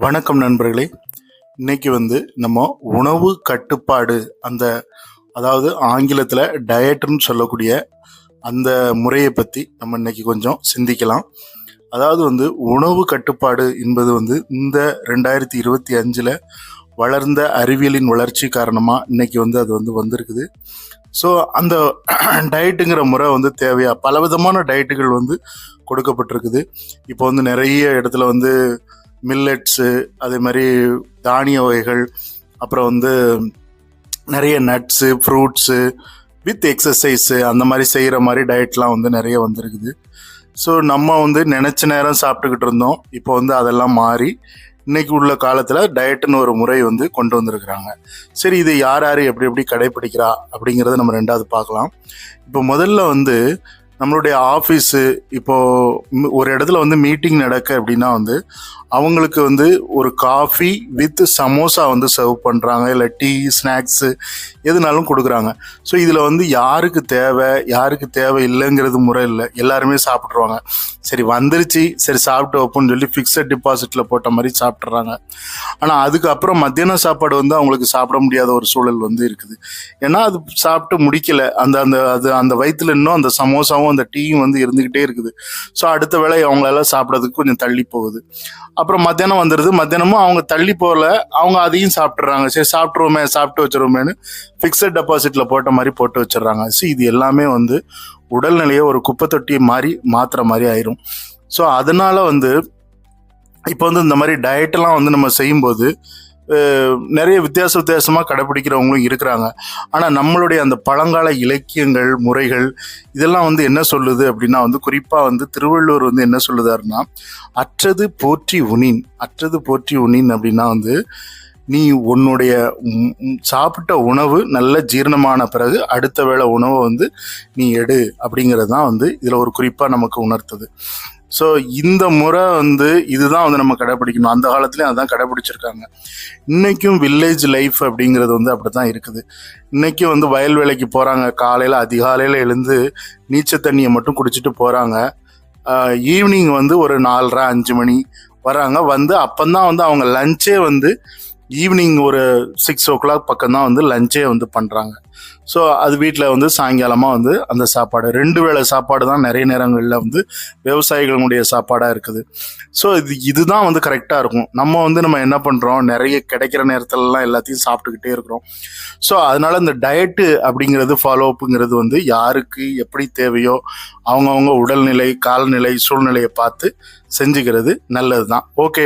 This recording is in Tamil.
வணக்கம் நண்பர்களே. இன்னைக்கு நம்ம உணவு கட்டுப்பாடு அதாவது ஆங்கிலத்தில் டயட்னு சொல்லக்கூடிய அந்த முறையை பற்றி நம்ம இன்னைக்கு கொஞ்சம் சிந்திக்கலாம். அதாவது உணவு கட்டுப்பாடு என்பது இந்த 2025 வளர்ந்த அறிவியலின் வளர்ச்சி காரணமாக இன்னைக்கு அது வந்திருக்குது. ஸோ அந்த டயட்டுங்கிற முறை தேவையா பலவிதமான டயட்டுகள் கொடுக்கப்பட்டிருக்குது. இப்போ நிறைய இடத்துல மில்லட்ஸு, அதே மாதிரி தானிய வகைகள், அப்புறம் நிறைய நட்ஸு, ஃப்ரூட்ஸு வித் எக்ஸசைஸு அந்த மாதிரி செய்கிற மாதிரி டயட்லாம் நிறைய வந்திருக்குது. ஸோ நம்ம நினச்ச நேரம் சாப்பிட்டுக்கிட்டு இருந்தோம். இப்போ அதெல்லாம் மாறி இன்னைக்கு உள்ள காலத்தில் டயட்டுன்னு ஒரு முறை கொண்டு வந்திருக்கிறாங்க. சரி, இது யார் யார் எப்படி எப்படி கடைப்பிடிக்கிறா அப்படிங்கிறத நம்ம ரெண்டாவது பார்க்கலாம். இப்போ முதல்ல நம்மளுடைய ஆஃபீஸு, இப்போது ஒரு இடத்துல மீட்டிங் நடக்க அப்படின்னா அவங்களுக்கு ஒரு காஃபி வித் சமோசா சர்வ் பண்ணுறாங்க, இல்லை டீ, ஸ்நாக்ஸு எதுனாலும் கொடுக்குறாங்க. ஸோ இதில் யாருக்கு தேவை இல்லைங்கிறது முறை இல்லை. எல்லாருமே சாப்பிட்ருவாங்க. சரி வந்துருச்சு, சரி சாப்பிட்டு வைப்போம்னு சொல்லி ஃபிக்ஸட் டிபாசிட்டில் போட்ட மாதிரி சாப்பிட்றாங்க. ஆனால் அதுக்கப்புறம் மத்தியான சாப்பாடு அவங்களுக்கு சாப்பிட முடியாத ஒரு சூழல் இருக்குது. ஏன்னா அது சாப்பிட்டு முடிக்கலை, அந்த வயிற்றுல இன்னும் அந்த சமோசாவும் அந்த டீயும் இருந்துக்கிட்டே இருக்குது. ஸோ அடுத்த வேளை அவங்களால சாப்பிட்றதுக்கு கொஞ்சம் தள்ளி போகுது. அப்புறம் மத்தியானம் வந்துடுது. மத்தியானமும் அவங்க தள்ளி போகல, அவங்க அதையும் சாப்பிட்றாங்க. சரி சாப்பிட்டு வச்சிருவோமேனு ஃபிக்ஸட் டெபாசிட்டில் போட்ட மாதிரி போட்டு வச்சிடுறாங்க. ஸோ இது எல்லாமே உடல்நிலையை ஒரு குப்பை தொட்டி மாதிரி மாற்றுற மாதிரி ஆயிரும். ஸோ அதனால இப்போ இந்த மாதிரி டயட்டெல்லாம் நம்ம செய்யும்போது நிறைய வித்தியாசமாக கடைப்பிடிக்கிறவங்களும் இருக்கிறாங்க. ஆனால் நம்மளுடைய அந்த பழங்கால இலக்கியங்கள், முறைகள் இதெல்லாம் என்ன சொல்லுது அப்படின்னா குறிப்பாக திருவள்ளுவர் என்ன சொல்லுதாருன்னா, அற்றது போற்றி உணின் அப்படின்னா நீ உன்னுடைய சாப்பிட்ட உணவு நல்ல ஜீரணமான பிறகு அடுத்த வேளை உணவை நீ எடு அப்படிங்கிறது தான் இதில் ஒரு குறிப்பாக நமக்கு உணர்த்துது. ஸோ இந்த முறை இதுதான் நம்ம கடைப்பிடிக்கணும். அந்த காலத்துலேயும் அதுதான் கடைப்பிடிச்சிருக்காங்க. இன்றைக்கும் வில்லேஜ் லைஃப் அப்படிங்கிறது அப்படி தான் இருக்குது. இன்றைக்கும் வயல் வேலைக்கு போகிறாங்க. காலையில் அதிகாலையில் எழுந்து நீச்சல் தண்ணியை மட்டும் குடிச்சிட்டு போகிறாங்க. ஈவினிங் ஒரு 4:30 5 மணி வராங்க. அப்போந்தான் அவங்க லஞ்சே ஈவினிங் ஒரு 6 o'clock பக்கம்தான் லஞ்சே பண்ணுறாங்க. ஸோ அது வீட்டில் சாயங்காலமாக அந்த சாப்பாடு 2 வேளை சாப்பாடு தான் நிறைய நேரங்களில் விவசாயிகளுடைய சாப்பாடாக இருக்குது. ஸோ இதுதான் கரெக்டாக இருக்கும். நம்ம என்ன பண்ணுறோம், நிறைய கிடைக்கிற நேரத்துலலாம் எல்லாத்தையும் சாப்பிட்டுக்கிட்டே இருக்கிறோம். ஸோ அதனால இந்த டயட்டு அப்படிங்கிறது, ஃபாலோ அப்புங்கிறது யாருக்கு எப்படி தேவையோ அவங்கவுங்க உடல்நிலை, காலநிலை, சூழ்நிலையை பார்த்து செஞ்சுக்கிறது நல்லது தான். ஓகே.